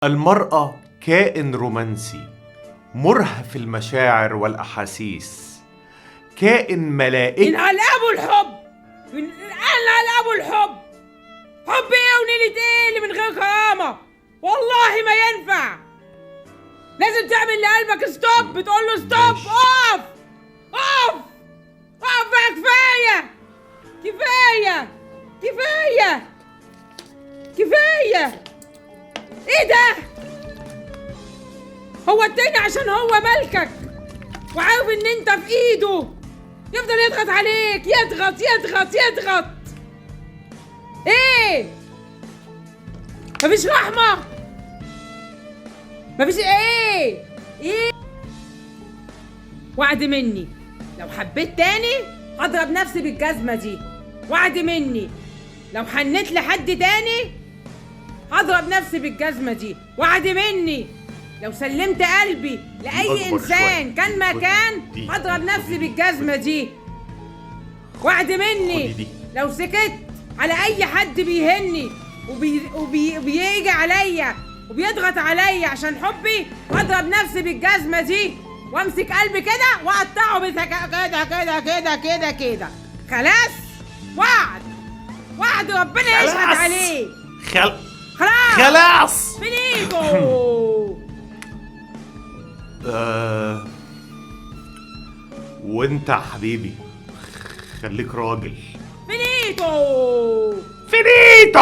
المرأة كائن رومانسي مرهف المشاعر والأحاسيس، كائن ملائكي. ينعل أبو الحب، ينعل أبو الحب. حب إيه ونيلة إيه اللي من غير كرامة؟ والله ما ينفع. لازم تعمل لقلبك ستوب، بتقول له ستوب. أقف أقف أقف بقى، كفاية كفاية كفاية كفاية. إيه ده؟ هو التاني عشان هو ملكك وعارف إن أنت في إيده يفضل يضغط عليك، يضغط يضغط يضغط. إيه؟ مفيش رحمة؟ مفيش إيه؟ إيه؟ وعد مني لو حبيت تاني هضرب نفسي بالجزمة دي. وعد مني لو حنيت لحد تاني هضرب نفسي بالجزمة دي. وعد مني لو سلمت قلبي لأي إنسان كان مكان هضرب نفسي بالجزمة دي. وعد مني لو سكت على أي حد بيهني وبيجي عليا وبيضغط عليا عشان حبي هضرب نفسي بالجزمة دي وامسك قلبي كده واقطعه كده كده كده كده كده. خلاص؟ وعد وعد ربنا يشهد عليه. خلاص فينيتو. وانت يا حبيبي خليك راجل. فينيتو. فينيتو.